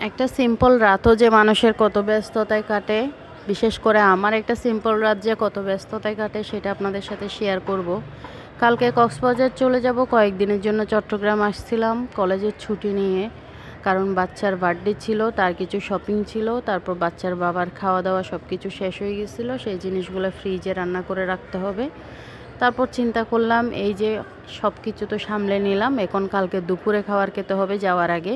একটা সিম্পল রাতও যে মানুষের কত ব্যস্ততায় কাটে, বিশেষ করে আমার একটা সিম্পল রাত যে কত ব্যস্ততায় কাটে সেটা আপনাদের সাথে শেয়ার করব। কালকে কক্সবাজার চলে যাব, কয়েকদিনের জন্য চট্টগ্রাম আসছিলাম কলেজের ছুটি নিয়ে, কারণ বাচ্চার বার্থডে ছিল, তার কিছু শপিং ছিল, তারপর বাচ্চার বাবার খাওয়া দাওয়া সব কিছু শেষ হয়ে গেছিলো, সেই জিনিসগুলো ফ্রিজে রান্না করে রাখতে হবে। তারপর চিন্তা করলাম এই যে সব কিছু তো সামলে নিলাম, এখন কালকে দুপুরে খাবার খেতে হবে যাওয়ার আগে,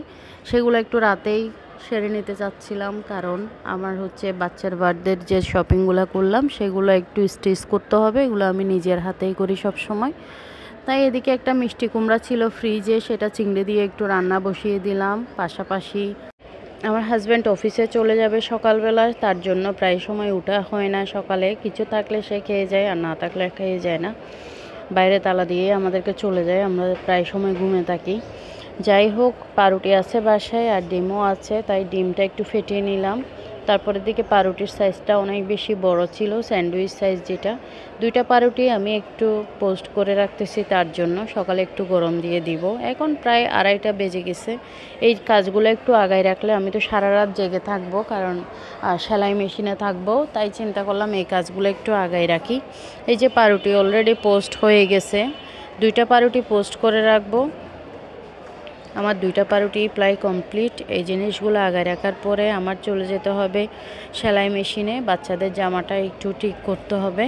সেগুলো একটু রাতেই সেরে নিতে চাচ্ছিলাম, কারণ আমার হচ্ছে বাচ্চার বার্থডের যে শপিংগুলো করলাম সেগুলো একটু স্টিচ করতে হবে, এগুলো আমি নিজের হাতেই করি সব সময়। তাই এদিকে একটা মিষ্টি কুমড়া ছিল ফ্রিজে, সেটা চিংড়ি দিয়ে একটু রান্না বসিয়ে দিলাম। পাশাপাশি আমার হাজব্যান্ড অফিসে চলে যাবে সকালবেলা, তার জন্য প্রায় সময় উঠা হয় না সকালে, কিছু থাকলে সে খেয়ে যায় আর না থাকলে খেয়ে যায় না, বাইরে তালা দিয়ে আমাদেরকে চলে যায়, আমরা প্রায় সময় ঘুমে থাকি। যাই হোক, পাউরুটি আছে বাসায় আর ডিমও আছে, তাই ডিমটা একটু ফেটিয়ে নিলাম। তারপরের দিকে পাউরুটির সাইজটা অনেক বেশি বড় ছিল, স্যান্ডউইচ সাইজ যেটা, দুইটা পাউরুটি আমি একটু পোস্ট করে রাখতেছি, তার জন্য সকালে একটু গরম দিয়ে দিব। এখন প্রায় 2:30 বেজে গেছে। এই কাজগুলো একটু আগায় রাখলে আমি তো সারা রাত জেগে থাকবো, কারণ সেলাই মেশিনে থাকবো, তাই চিন্তা করলাম এই কাজগুলো একটু আগায় রাখি। এই যে পাউরুটি অলরেডি পোস্ট হয়ে গেছে, দুইটা পাউরুটি পোস্ট করে রাখবো। আমার দুইটা পাউরুটি প্রায় কমপ্লিট। এই জিনিসগুলো আগায় রাখার পরে আমার চলে যেতে হবে সেলাই মেশিনে, বাচ্চাদের জামাটা একটু ঠিক করতে হবে।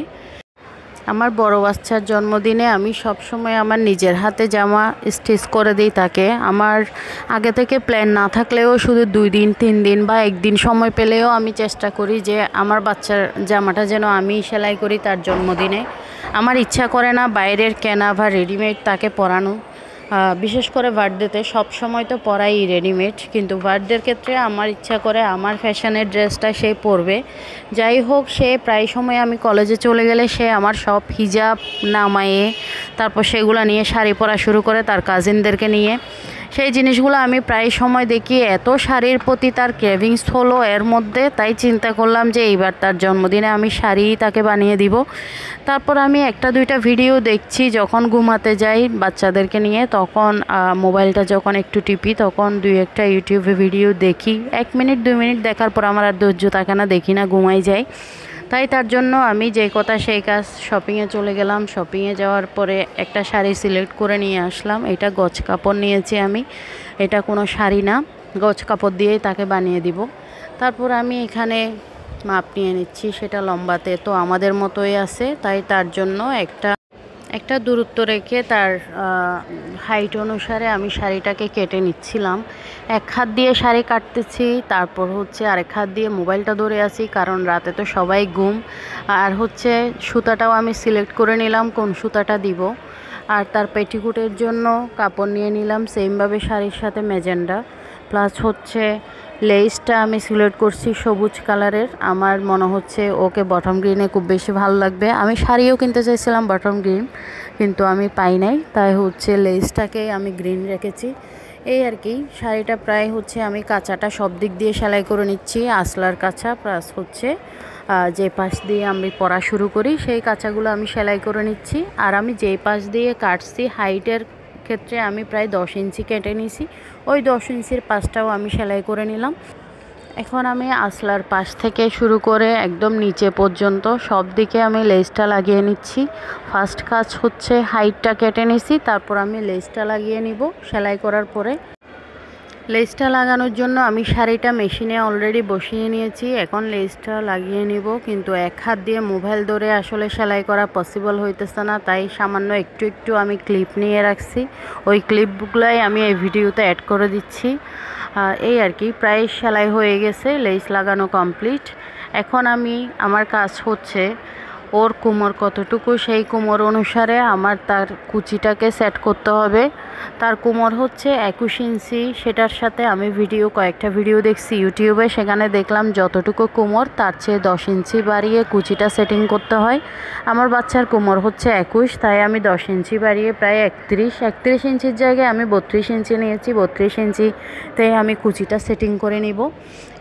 আমার বড় বাচ্চার জন্মদিনে আমি সব সময় আমার নিজের হাতে জামা স্টিচ করে দিই তাকে। আমার আগে থেকে প্ল্যান না থাকলেও শুধু 2 দিন 3 দিন বা 1 দিন সময় পেলেও আমি চেষ্টা করি যে আমার বাচ্চার জামাটা যেন আমি সেলাই করি তার জন্মদিনে। আমার ইচ্ছা করে না বাইরের কেনা বা রেডিমেড তাকে পরানো, বিশেষ করে বার্থডেতে। সব সময় তো পরাই রেডিমেড, কিন্তু বার্থডের ক্ষেত্রে আমার ইচ্ছা করে আমার ফ্যাশনের ড্রেসটা সে পরবে। যাই হোক, সে প্রায় সময় আমি কলেজে চলে গেলে সে আমার সব হিজাব নামায়ে তারপর সেগুলো নিয়ে শাড়ি পরা শুরু করে তার কাজিনদেরকে নিয়ে। সেই জিনিসগুলো আমি প্রায় সময় দেখি, এত শাড়ির প্রতি তার ক্রেভিংস হলো এর মধ্যে, তাই চিন্তা করলাম যে এইবার তার জন্মদিনে আমি শাড়ি তাকে বানিয়ে দিব। তারপর আমি একটা দুইটা ভিডিও দেখছি, যখন ঘুমাতে যাই বাচ্চাদেরকে নিয়ে তখন মোবাইলটা যখন একটু টিপি তখন 2-1টা ইউটিউবে ভিডিও দেখি, 1 মিনিট 2 মিনিট দেখার পর আমার আর ধৈর্য থাকে না, দেখি না, ঘুমাই যাই। তাই তার জন্য আমি যেই কথা সেই কাজ, শপিংয়ে চলে গেলাম। শপিংয়ে যাওয়ার পরে একটা শাড়ি সিলেক্ট করে নিয়ে আসলাম। এটা গজ কাপড় নিয়েছি আমি, এটা কোনো শাড়ি না, গজ কাপড় দিয়েই তাকে বানিয়ে দিব। তারপর আমি এখানে মাপ নিয়ে নিচ্ছি, সেটা লম্বাতে তো আমাদের মতোই আছে, তাই তার জন্য একটা দূরত্ব রেখে তার হাইট অনুসারে আমি শাড়িটাকে কেটে নিচ্ছিলাম। এক হাত দিয়ে শাড়ি কাটতেছি, তারপর হচ্ছে আরেক হাত দিয়ে মোবাইলটা ধরে আছি, কারণ রাতে তো সবাই ঘুম। আর হচ্ছে সুতাটাও আমি সিলেক্ট করে নিলাম কোন সুতাটা দিব। আর তার পেটিকুটের জন্য কাপড় নিয়ে নিলাম সেমভাবে শাড়ির সাথে ম্যাজেন্ডা, প্লাস হচ্ছে লেসটা আমি সিলেক্ট করছি সবুজ কালারের। আমার মনে হচ্ছে ওকে বটম গ্রিনে খুব বেশি ভালো লাগবে। আমি শাড়িও কিনতে চাইছিলাম বটম গ্রিন, কিন্তু আমি পাই নাই, তাই হচ্ছে লেসটাকে আমি গ্রিন রেখেছি। এই আর কি, শাড়িটা প্রায় হচ্ছে আমি কাঁচাটা সব দিক দিয়ে সেলাই করে নিচ্ছি, আসলার কাঁচা প্লাস হচ্ছে যে পাশ দিয়ে আমি পরা শুরু করি সেই কাঁচাগুলো আমি সেলাই করে নিচ্ছি। আর আমি যেই পাশ দিয়ে কাটছি হাইটের ক্ষেত্রে আমি প্রায় 10 ইঞ্চি কেটে নিয়েছি, ওই 10 ইঞ্চির পাশটাও আমি সেলাই করে নিলাম। এখন আমি আসলার পাশ থেকে শুরু করে একদম নিচে পর্যন্ত সব দিকে আমি লেসটা লাগিয়ে নিচ্ছি। ফার্স্ট কাজ হচ্ছে হাইটটা কেটে নিছি, তারপর আমি লেসটা লাগিয়ে নিব। সেলাই করার পরে লেসটা লাগানোর জন্য আমি শাড়িটা মেশিনে অলরেডি বসিয়ে নিয়েছি, এখন লেসটা লাগিয়ে নিব। কিন্তু এক হাত দিয়ে মোবাইল ধরে আসলে সেলাই করা পসিবল হইতেছে না, তাই সামান্য একটু একটু আমি ক্লিপ নিয়ে রাখছি, ওই ক্লিপগুলাই আমি এই ভিডিওতে অ্যাড করে দিচ্ছি। এই আর কি, প্রায় সেলাই হয়ে গেছে, লেস লাগানো কমপ্লিট। এখন আমার কাজ হচ্ছে ওর কোমর কতটুকু, সেই কোমর অনুসারে আমার তার কুচিটাকে সেট করতে হবে। তার কোমর হচ্ছে 21 ইঞ্চি, সেটার সাথে আমি কয়েকটা ভিডিও দেখছি ইউটিউবে, সেখানে দেখলাম যতটুকু কোমর তার চেয়ে 10 ইঞ্চি বাড়িয়ে কুচিটা সেটিং করতে হয়। আমার বাচ্চার কোমর হচ্ছে 21, তাই আমি 10 ইঞ্চি বাড়িয়ে প্রায় 31 ইঞ্চির জায়গায় আমি 32 ইঞ্চি নিয়েছি। 32 ইঞ্চিতে আমি কুচিটা সেটিং করে নিব।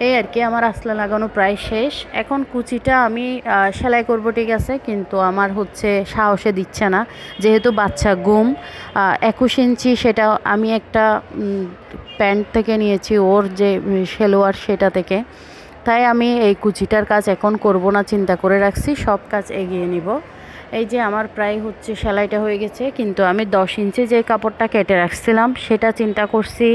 এই আর কি, আমার আসলা লাগানো প্রায় শেষ। এখন কুচিটা আমি সেলাই করব ঠিক আছে, কিন্তু আমার হচ্ছে সাহসে দিচ্ছে না, যেহেতু বাচ্চা ঘুম। 21 ইঞ্চি সেটা আমি একটা প্যান্ট থেকে নিয়েছি ওর যে সেলোয়ার সেটা থেকে। তাই আমি এই কুচিটার কাজ এখন করব না, চিন্তা করে রাখছি, সব কাজ এগিয়ে নিব। এই যে আমার প্রায় হচ্ছে সেলাইটা হয়ে গেছে, কিন্তু আমি 10 ইঞ্চি যে কাপড়টা কেটে রাখছিলাম সেটা চিন্তা করছি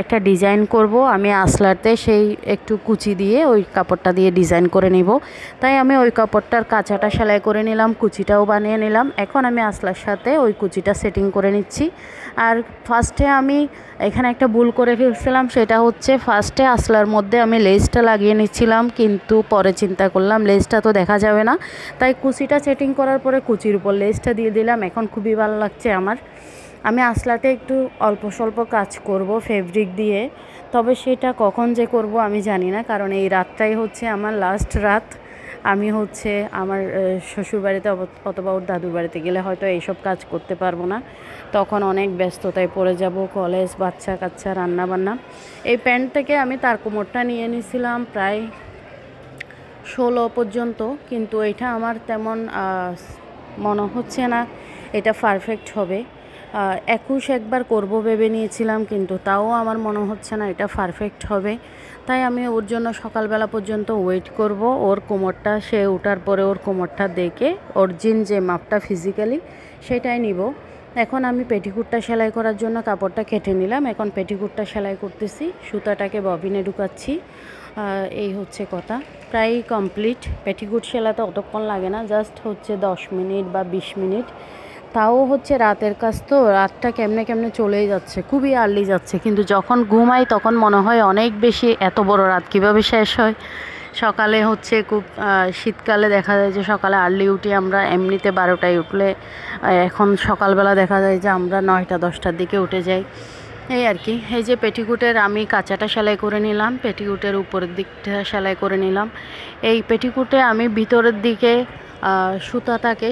একটা ডিজাইন করব। আমি আসলাতে সেই একটু কুচি দিয়ে ওই কাপড়টা দিয়ে ডিজাইন করে নিব। তাই আমি ওই কাপড়টার কাঁচাটা সেলাই করে নিলাম, কুচিটাও বানিয়ে নিলাম। এখন আমি আসলার সাথে ওই কুচিটা সেটিং করে নিচ্ছি। আর ফার্স্টে আমি এখানে একটা ভুল করে ফেলছিলাম, সেটা হচ্ছে ফার্স্টে আসলার মধ্যে আমি লেসটা লাগিয়ে নিচ্ছিলাম, কিন্তু পরে চিন্তা করলাম লেসটা তো দেখা যাবে না, তাই কুচিটা সেটিং করার পরে কুচির উপর লেসটা দিয়ে দিলাম। এখন খুবই ভালো লাগছে আমার। আমি আসলাতে একটু অল্প স্বল্প কাজ করব ফেব্রিক দিয়ে, তবে সেটা কখন যে করব আমি জানি না, কারণ এই রাতটাই হচ্ছে আমার লাস্ট রাত। আমি হচ্ছে আমার শ্বশুরবাড়িতে অথবা ওর দাদুর বাড়িতে গেলে হয়তো এইসব কাজ করতে পারবো না, তখন অনেক ব্যস্ততায় পড়ে যাব, কলেজ, বাচ্চা কাচ্চা, রান্নাবান্না। এই প্যান্ট থেকে আমি তার কোমরটা নিয়ে নিয়েছিলাম প্রায় 16 পর্যন্ত, কিন্তু এটা আমার তেমন মনে হচ্ছে না এটা পারফেক্ট হবে। 21 একবার করব ভেবে নিয়েছিলাম, কিন্তু তাও আমার মনে হচ্ছে না এটা পারফেক্ট হবে। তাই আমি ওর জন্য সকালবেলা পর্যন্ত ওয়েট করব, ওর কোমরটা সে ওঠার পরে ওর কোমরটা দেখে ওর যে মাপটা ফিজিক্যালি সেটাই নিব। এখন আমি পেটিকুটটা সেলাই করার জন্য কাপড়টা কেটে নিলাম, এখন পেটিকুটটা সেলাই করতেছি, সুতাটাকে ববিনে ঢুকাচ্ছি। এই হচ্ছে কথা, প্রায় কমপ্লিট। পেটিকুট সেলাতে অতক্ষণ লাগে না, জাস্ট হচ্ছে 10 মিনিট বা 20 মিনিট। তাও হচ্ছে রাতের কাজ, তো রাতটা কেমনে কেমনে চলেই যাচ্ছে, খুবই আর্লি যাচ্ছে, কিন্তু যখন ঘুমাই তখন মনে হয় অনেক বেশি, এত বড় রাত কিভাবে শেষ হয়। সকালে হচ্ছে খুব শীতকালে দেখা যায় যে সকালে আর্লি উঠি আমরা, এমনিতে 12টায় উঠলে, এখন সকালবেলা দেখা যায় যে আমরা 9টা 10টার দিকে উঠে যাই, এই আর কি। এই যে পেটিকুটের আমি কাঁচাটা সেলাই করে নিলাম, পেটিকুটের উপরের দিকটা সেলাই করে নিলাম। এই পেটিকুটে আমি ভিতরের দিকে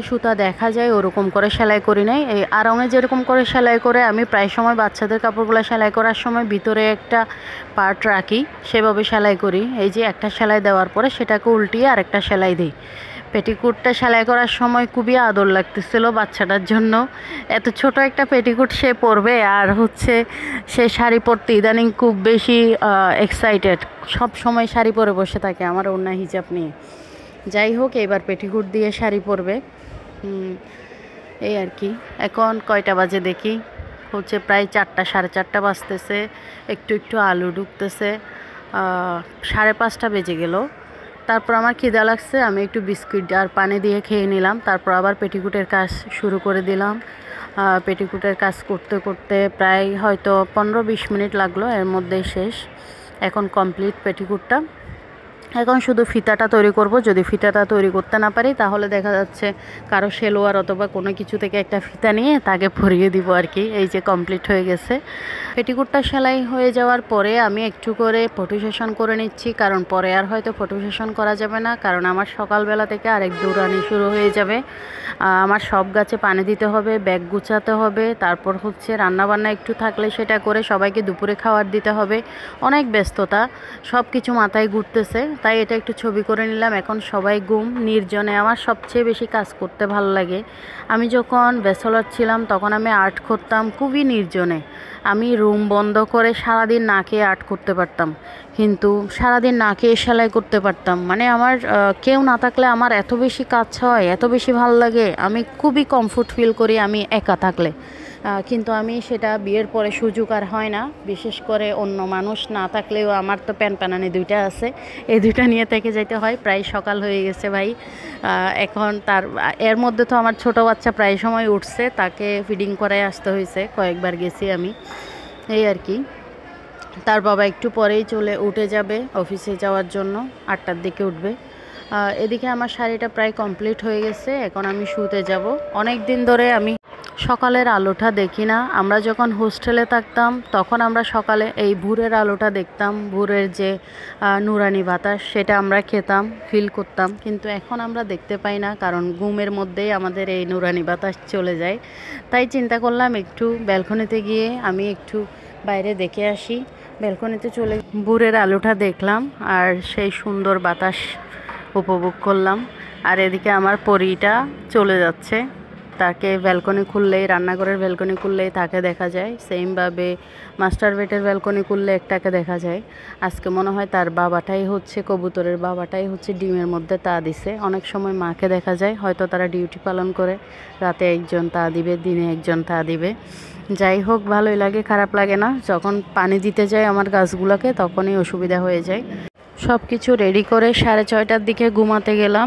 সুতা দেখা যায় ওরকম করে সেলাই করি নাই, এই আড়ঙে যেরকম করে সেলাই করে আমি প্রায় সময় বাচ্চাদের কাপড়গুলো সেলাই করার সময় ভিতরে একটা পার্ট রাখি, সেভাবে সেলাই করি। এই যে একটা সেলাই দেওয়ার পরে সেটাকে উল্টিয়ে আরেকটা সেলাই দিই। পেটিকুটটা সেলাই করার সময় খুবই আদর লাগতেছিল বাচ্চাটার জন্য, এত ছোট একটা পেটিকুট সে পরবে, আর হচ্ছে সে শাড়ি পরতে ইদানিং খুব বেশি এক্সাইটেড, সব সময় শাড়ি পরে বসে থাকে আমার ওড়না হিজাব নিয়ে। যাই হোক, এবার পেটিকুট দিয়ে শাড়ি পরবে, এই আর কি। এখন কয়টা বাজে দেখি, হচ্ছে প্রায় 4টা 4:30 বাজতেছে, একটু একটু আলু ঢুকতেছে, 5:30 বেজে গেল। তারপর আমার খিদা লাগছে, আমি একটু বিস্কুট আর পানি দিয়ে খেয়ে নিলাম, তারপর আবার পেটিকুটের কাজ শুরু করে দিলাম। পেটিকুটের কাজ করতে করতে প্রায় হয়তো 15-20 মিনিট লাগলো, এর মধ্যেই শেষ। এখন কমপ্লিট পেটিকুটটা। এখন শুধু ফিতাটা তৈরি করব, যদি ফিতাটা তৈরি করতে না পারি তাহলে দেখা যাচ্ছে কারো সেলোয়ার অথবা কোনো কিছু থেকে একটা ফিতা নিয়ে তাকে পরিয়ে দিব আর কি। এই যে কমপ্লিট হয়ে গেছে পেটিকুটটা সেলাই হয়ে যাওয়ার পরে আমি একটু করে ফটো সেশন করে নিচ্ছি, কারণ পরে আর হয়তো ফটো সেশন করা যাবে না, কারণ আমার সকালবেলা থেকে আরেক দৌড়ানি শুরু হয়ে যাবে। আমার সব গাছে পানি দিতে হবে, ব্যাগ গুছাতে হবে, তারপর হচ্ছে রান্নাবান্না একটু থাকলে সেটা করে সবাইকে দুপুরে খাবার দিতে হবে, অনেক ব্যস্ততা, সব কিছু মাথায় ঘুরতেছে, তাই এটা একটু ছবি করে নিলাম। এখন সবাই ঘুম, নির্জনে আমার সবচেয়ে বেশি কাজ করতে ভালো লাগে। আমি যখন ব্যাচেলর ছিলাম তখন আমি আর্ট করতাম খুবই নির্জনে, আমি রুম বন্ধ করে সারাদিন না খেয়ে আর্ট করতে পারতাম, কিন্তু সারাদিন না খেয়ে সেলাই করতে পারতাম, মানে আমার কেউ না থাকলে আমার এত বেশি কাজ হয়, এত বেশি ভালো লাগে, আমি খুবই কমফোর্ট ফিল করি আমি একা থাকলে। কিন্তু আমি সেটা বিয়ের পরে সুযোগ আর হয় না, বিশেষ করে অন্য মানুষ না থাকলেও আমার তো প্যানপ্যানানি 2টা আছে, এই 2টা নিয়ে থেকে যেতে হয়। প্রায় সকাল হয়ে গেছে ভাই, এখন এর মধ্যে তো আমার ছোট বাচ্চা প্রায় সময় উঠছে, তাকে ফিডিং করায় আসতে হয়েছে, কয়েকবার গেছি আমি, এই আর কি। তার বাবা একটু পরেই উঠে যাবে অফিসে যাওয়ার জন্য, 8টার দিকে উঠবে। এদিকে আমার শাড়িটা প্রায় কমপ্লিট হয়ে গেছে, এখন আমি শুতে যাব। অনেক দিন ধরে আমি সকালের আলোটা দেখি না, আমরা যখন হোস্টেলে থাকতাম তখন আমরা সকালে এই ভোরের আলোটা দেখতাম, ভোরের যে নুরানি বাতাস সেটা আমরা খেতাম, ফিল করতাম, কিন্তু এখন আমরা দেখতে পাই না, কারণ ঘুমের মধ্যেই আমাদের এই নুরানি বাতাস চলে যায়। তাই চিন্তা করলাম একটু ব্যালকনিতে গিয়ে আমি একটু বাইরে দেখে আসি। ব্যালকনিতে চলে ভোরের আলোটা দেখলাম আর সেই সুন্দর বাতাস উপভোগ করলাম। আর এদিকে আমার পরীটা চলে যাচ্ছে, তাকে ব্যালকনি খুললেই, রান্নাঘরের ব্যালকনি খুললেই তাকে দেখা যায়। সেমভাবে মাস্টার বেডের ব্যালকনি খুললে একটাকে দেখা যায়। আজকে মনে হয় তার বাবাটাই হচ্ছে, কবুতরের বাবাটাই হচ্ছে ডিমের মধ্যে তা দিছে। অনেক সময় মাকে দেখা যায়, হয়তো তারা ডিউটি পালন করে, রাতে একজন তা দিবে, দিনে একজন তা দিবে। যাই হোক, ভালোই লাগে, খারাপ লাগে না। যখন পানি দিতে যাই আমার গাছগুলোকে তখনই অসুবিধা হয়ে যায়। সব কিছু রেডি করে 6:30টার দিকে ঘুমাতে গেলাম।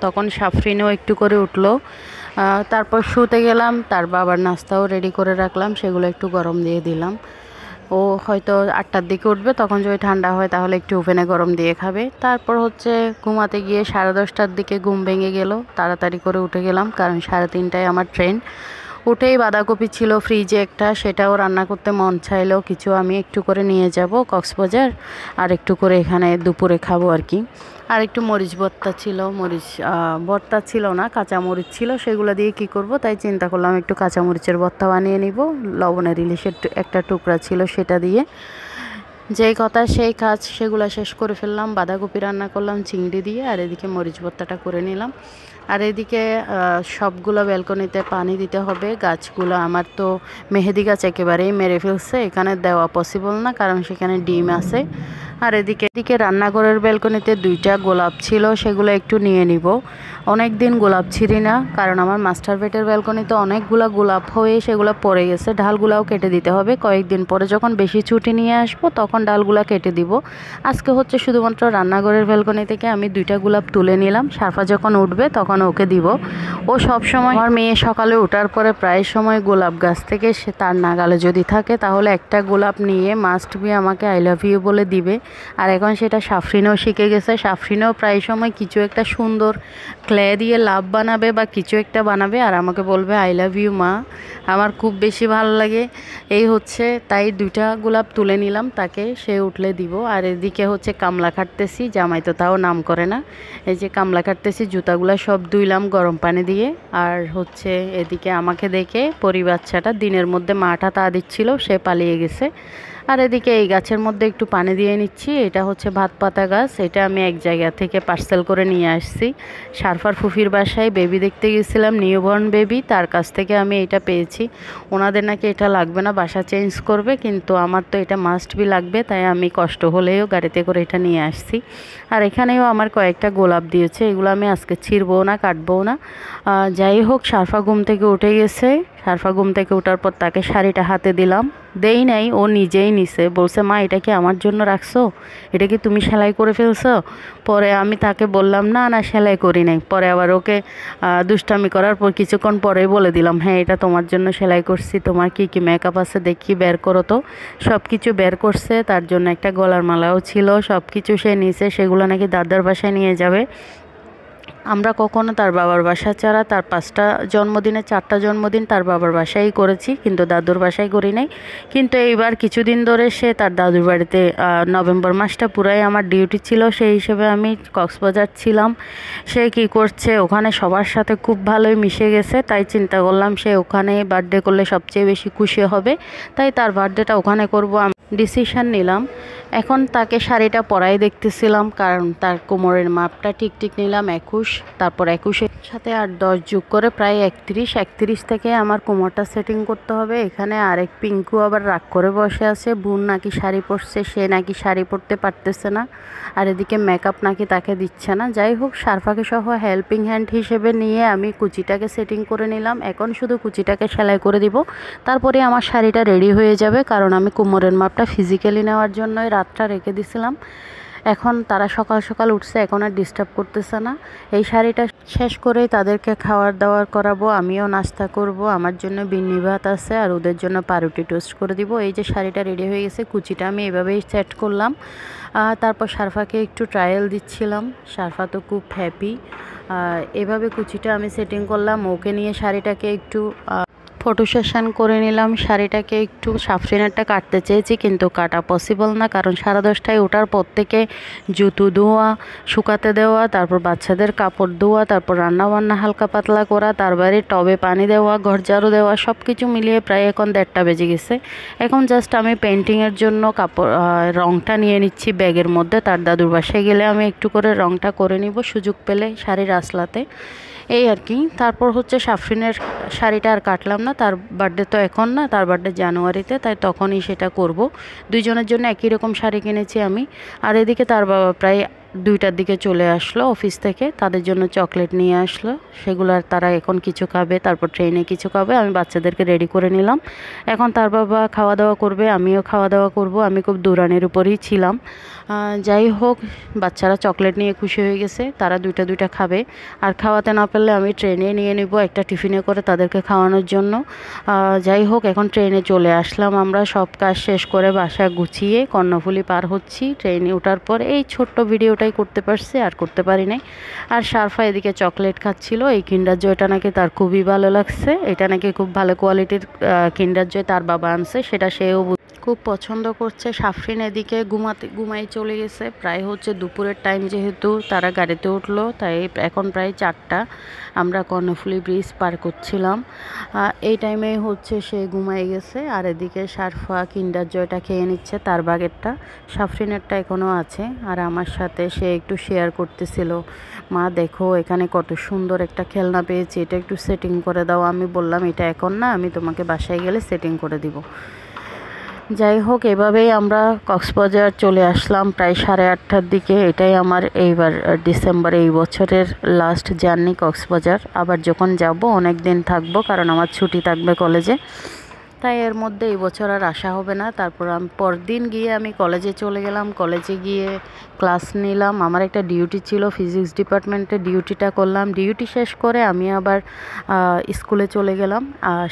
তখন সাফরিনও একটু করে উঠলো। তারপর শুতে গেলাম, তার বাবার নাস্তাও রেডি করে রাখলাম, সেগুলো একটু গরম দিয়ে দিলাম। ও হয়তো 8টার দিকে উঠবে, তখন যদি ঠান্ডা হয় তাহলে একটু ওভেনে গরম দিয়ে খাবে। তারপর হচ্ছে ঘুমাতে গিয়ে 10:30টার দিকে ঘুম ভেঙে গেল। তাড়াতাড়ি করে উঠে গেলাম, কারণ 3:30টায় আমার ট্রেন। উঠেই বাঁধাকপি ছিল ফ্রিজে একটা, সেটাও রান্না করতে মন চাইলো। কিছু আমি একটু করে নিয়ে যাব কক্সবাজার, আর একটু করে এখানে দুপুরে খাবো আর কি। আর একটু মরিচ ভর্তা ছিল, ভর্তা ছিল না, কাঁচা মরিচ ছিল, সেগুলো দিয়ে কি করব তাই চিন্তা করলাম একটু কাঁচা মরিচের ভর্তা বানিয়ে নিব। লবণের ইলিশের একটা টুকরা ছিল সেটা দিয়ে। যেই কথা সেই কাজ, সেগুলো শেষ করে ফেললাম। বাঁধাকপি রান্না করলাম চিংড়ি দিয়ে, আর এদিকে মরিচ ভর্তাটা করে নিলাম। আর এদিকে সবগুলো ব্যালকনিতে পানি দিতে হবে। গাছগুলো আমার তো মেহেদি গাছ একেবারেই মেরে ফেলছে, এখানে দেওয়া পসিবল না, কারণ সেখানে ডিম আছে। আর এদিকে রান্নাঘরের ব্যালকনিতে 2টা গোলাপ ছিল, সেগুলো একটু নিয়ে নিব। অনেক দিন গোলাপ ছিঁড়ি না, কারণ আমার মাস্টার বেডের ব্যালকনিতে অনেকগুলো গোলাপ হয়ে সেগুলো পড়ে গেছে। ডালগুলাও কেটে দিতে হবে, কয়েকদিন পরে যখন বেশি ছুটি নিয়ে আসবো তখন ডালগুলা কেটে দিব। আজকে হচ্ছে শুধুমাত্র রান্নাঘরের ব্যালকনি থেকে আমি 2টা গোলাপ তুলে নিলাম। সারফা যখন উঠবে তখন ওকে দিব। ও সব সময়, আমার মেয়ে সকালে ওঠার পরে প্রায় সময় গোলাপ গাছ থেকে সে তার নাগালে যদি থাকে তাহলে একটা গোলাপ নিয়ে মাস্ট বি আমাকে আই লাভ ইউ বলে দিবে। আর এখন সেটা সাফরিনও শিখে গেছে। সাফরিনও প্রায় সময় কিছু একটা সুন্দর ক্লে দিয়ে লাভ বানাবে বা কিছু একটা বানাবে, আর আমাকে বলবে আই লাভ ইউ মা। আমার খুব বেশি ভালো লাগে। এই হচ্ছে, তাই 2টা গোলাপ তুলে নিলাম তাকে, সে উঠলে দিব। আর এদিকে হচ্ছে কামলা কাটতেছি, জামাই তো তাও নাম করে না। এই যে কামলা কাটতেছি, জুতাগুলো সব ধুইলাম গরম পানি দিয়ে। আর হচ্ছে এদিকে আমাকে দেখে বাচ্চাটা দিনের মধ্যে মাটা তা দিচ্ছিল, সে পালিয়ে গেছে। আর এদিকে এই গাছের মধ্যে একটু পানি দিয়ে নিচ্ছি। এটা হচ্ছে ভাত পাতা গাছ, এটা আমি এক জায়গা থেকে পার্সেল করে নিয়ে আসছি। সারফার ফুফির বাসায় বেবি দেখতে গেছিলাম, নিউবর্ন বেবি, তার কাছ থেকে আমি এটা পেয়েছি। ওনাদের নাকি এটা লাগবে না, বাসা চেঞ্জ করবে, কিন্তু আমার তো এটা মাস্ট বি লাগবে, তাই আমি কষ্ট হলেও গাড়িতে করে এটা নিয়ে আসছি। আর এখানেও আমার কয়েকটা গোলাপ দিয়েছে, এগুলো আমি আজকে ছিঁড়বো না, কাটবো না। যাই হোক, সারফা ঘুম থেকে উঠে গেছে। সারফা ঘুম থেকে ওঠার পর তাকে শাড়িটা হাতে দিলাম, দেই নাই, ও নিজেই নিছে। বলছে মা এটা কি আমার জন্য রাখছো, এটা কি তুমি সেলাই করে ফেলছো? পরে আমি তাকে বললাম না না সেলাই করি নাই। পরে আবার ওকে দুষ্টামি করার পর কিছুক্ষণ পরেই বলে দিলাম হ্যাঁ এটা তোমার জন্য সেলাই করছি, তোমার কি কি মেকআপ আছে দেখি বের করো তো। সব কিছু বের করছে, তার জন্য একটা গলার মালাও ছিল, সব কিছু সে নিছে। সেগুলো নাকি দাদার বাসায় নিয়ে যাবে। আমরা কখনো তার বাবার বাসা ছাড়া তার 5টা জন্মদিনে 4টা জন্মদিন তার বাবার বাসায় করেছি, কিন্তু দাদুর বাসায় করি নাই। কিন্তু এইবার কিছুদিন ধরে সে তার দাদুর বাড়িতে, নভেম্বর মাসটা পুরাই আমার ডিউটি ছিল, সেই হিসেবে আমি কক্সবাজার ছিলাম। সে কি করছে ওখানে সবার সাথে খুব ভালোই মিশে গেছে, তাই চিন্তা করলাম সে ওখানে বার্থডে করলে সবচেয়ে বেশি খুশি হবে, তাই তার বার্থডেটা ওখানে করব। আমি ডিসিশন নিলাম। এখন তাকে শাড়িটা পরাই দেখতেছিলাম, কারণ তার কোমরের মাপটা ঠিক নিলাম 21, তারপর 21-এর সাথে আর 10 যোগ করে প্রায় 31 থেকে আমার কোমরটা সেটিং করতে হবে। এখানে আরেক পিঙ্কু আবার রাগ করে বসে আছে, বোন নাকি শাড়ি পরছে, সে নাকি শাড়ি পরতে পারতেছে না, আর এদিকে মেকআপ নাকি তাকে দিচ্ছে না। যাই হোক, সারফাকে সহ হেল্পিং হ্যান্ড হিসেবে নিয়ে আমি কুচিটাকে সেটিং করে নিলাম। এখন শুধু কুচিটাকে সেলাই করে দিব, তারপরে আমার শাড়িটা রেডি হয়ে যাবে, কারণ আমি কোমরের মাপটা ফিজিক্যালি নেওয়ার জন্যই রাতটা রেখে দিছিলাম। এখন তারা সকাল সকাল উঠছে, এখন আর ডিস্টার্ব করতেছে না। এই শাড়িটা শেষ করেই তাদেরকে খাওয়ার দাওয়ার করাবো, আমিও নাস্তা করব। আমার জন্য বিন্নি ভাত আছে, আর ওদের জন্য পাউরুটি টোস্ট করে দিব। এই যে শাড়িটা রেডি হয়ে গেছে, কুচিটা আমি এভাবেই সেট করলাম। তারপর সারফাকে একটু ট্রায়াল দিচ্ছিলাম, সারফা তো খুব হ্যাপি। এভাবে কুচিটা আমি সেটিং করলাম, ওকে নিয়ে শাড়িটাকে একটু ফটো সেশন করে নিলাম। শাড়িটাকে একটু সাফরিনেরটা কাটতে চেয়েছি, কিন্তু কাটা পসিবল না, কারণ 10:30টায় ওঠার পর থেকে জুতো ধোয়া, শুকাতে দেওয়া, তারপর বাচ্চাদের কাপড় ধোয়া, তারপর রান্নাবান্না হালকা পাতলা করা, তার বাইরে টবে পানি দেওয়া, ঘর ঝাড়ু দেওয়া, সব কিছু মিলিয়ে প্রায় এখন 1:30টা বেজে গেছে। এখন জাস্ট আমি পেন্টিংয়ের জন্য রঙটা নিয়ে নিচ্ছি ব্যাগের মধ্যে। তার দাদুর বাসায় গেলে আমি একটু করে রঙটা করে নিব সুযোগ পেলে শাড়ির আসলাতে। এই আর কি। তারপর হচ্ছে সাফরিনের শাড়িটা আর কাটলাম না, তার বার্থডে তো এখন না, তার বার্থডে জানুয়ারিতে, তাই তখনই সেটা করব। দুইজনের জন্য একই রকম শাড়ি কিনেছি আমি। আর এদিকে তার বাবা প্রায় 2টার দিকে চলে আসলো অফিস থেকে, তাদের জন্য চকলেট নিয়ে আসলো, সেগুলো আর তারা এখন কিছু খাবে, তারপর ট্রেনে কিছু খাবে। আমি বাচ্চাদেরকে রেডি করে নিলাম। এখন তার বাবা খাওয়া দাওয়া করবে, আমিও খাওয়া দাওয়া করব। আমি খুব দৌড়ানির উপরেই ছিলাম। যাই হোক, বাচ্চারা চকলেট নিয়ে খুশি হয়ে গেছে, তারা দুইটা খাবে। আর খাওয়াতে না পারলে আমি ট্রেনে নিয়ে নিব একটা টিফিনে করে তাদেরকে খাওয়ানোর জন্য। যাই হোক, এখন ট্রেনে চলে আসলাম। আমরা সব কাজ শেষ করে বাসা গুছিয়ে কর্ণফুলী পার হচ্ছি। ট্রেনে ওঠার পর এই ছোট্ট ভিডিওটাই করতে পারছি, আর করতে পারি নাই। আর সারফা এদিকে চকলেট খাচ্ছিল। এই কিন্ডার জয়টা নাকি তার খুবই ভালো লাগছে, এটা নাকি খুব ভালো কোয়ালিটির কিন্ডার জয় তার বাবা আনছে, সেটা সেও খুব পছন্দ করছে। সাফরিন এদিকে ঘুমাই চলে গেছে, প্রায় হচ্ছে দুপুরের টাইম, যেহেতু তারা গাড়িতে উঠলো, তাই এখন প্রায় 4টা। আমরা কর্ণফুলী ব্রিজ পার করছিলাম, এই টাইমে হচ্ছে সে ঘুমাই গেছে। আর এদিকে সারফা কিন্ডার জয়টা খেয়ে নিচ্ছে, তার বাগেরটা, সাফরিনেরটা এখনও আছে। আর আমার সাথে সে একটু শেয়ার করতেছিল, মা দেখো এখানে কত সুন্দর একটা খেলনা পেয়েছি, এটা একটু সেটিং করে দাও। আমি বললাম এটা এখন না, আমি তোমাকে বাসায় গেলে সেটিং করে দিব। যাই হোক, এভাবেই আমরা কক্সবাজার চলে আসলাম প্রায় 8:30টার দিকে। এটাই আমার এইবার ডিসেম্বর এই বছরের লাস্ট জার্নি কক্সবাজার। আবার যখন যাব অনেক দিন থাকবো, কারণ আমার ছুটি থাকবে কলেজে, তাই এর মধ্যে এই বছর আর আসা হবে না। তারপর আমি পরদিন গিয়ে আমি কলেজে চলে গেলাম। কলেজে গিয়ে ক্লাস নিলাম। আমার একটা ডিউটি ছিল, ফিজিক্স ডিপার্টমেন্টে ডিউটিটা করলাম। ডিউটি শেষ করে আমি আবার স্কুলে চলে গেলাম।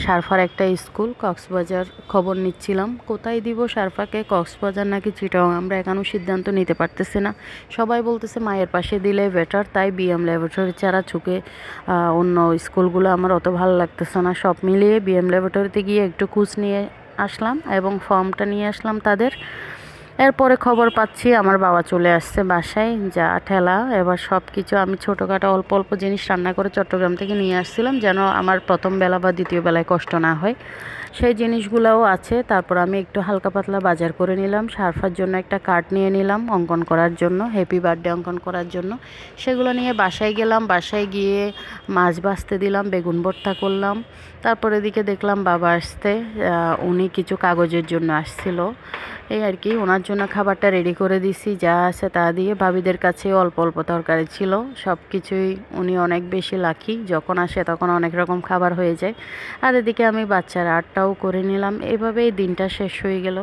সারফার একটা স্কুল কক্সবাজার, খবর নিচ্ছিলাম কোথায় দিব সারফাকে, কক্সবাজার নাকি চিটাং, আমরা এখনও সিদ্ধান্ত নিতে পারতেছি না। সবাই বলতেছে মায়ের পাশে দিলে বেটার, তাই বিএম ল্যাবরেটরি ছাড়া ঝুঁকে অন্য স্কুলগুলো আমার অত ভালো লাগতেছে না। সব মিলিয়ে বিএম ল্যাবরেটরিতে গিয়ে একটু খোঁজ নিয়ে আসলাম এবং ফর্মটা নিয়ে আসলাম তাদের। এরপরে খবর পাচ্ছি আমার বাবা চলে আসছে বাসায়, যা ঠেলা। এবার সব কিছু আমি ছোটোখাটো অল্প অল্প জিনিস রান্না করে চট্টগ্রাম থেকে নিয়ে আসছিলাম, যেন আমার প্রথম বেলা বা দ্বিতীয় বেলায় কষ্ট না হয়, সেই জিনিসগুলোও আছে। তারপর আমি একটু হালকা পাতলা বাজার করে নিলাম। সারফার জন্য একটা কার্ড নিয়ে নিলাম অঙ্কন করার জন্য, হ্যাপি বার্থডে অঙ্কন করার জন্য। সেগুলো নিয়ে বাসায় গেলাম। বাসায় গিয়ে মাছ ভাজতে দিলাম, বেগুন ভর্তা করলাম। তারপর এদিকে দেখলাম বাবা আসতে, উনি কিছু কাগজের জন্য আসছিল, এই আর কি। ওনার জন্য খাবারটা রেডি করে দিছি, যা আছে তা দিয়ে। ভাবিদের কাছে অল্প অল্প তরকারি ছিল, সব কিছুই উনি অনেক বেশি লাকি, যখন আসে তখন অনেক রকম খাবার হয়ে যায়। আর এদিকে আমি বাচ্চার আর্টটাও করে নিলাম। এভাবেই দিনটা শেষ হয়ে গেল।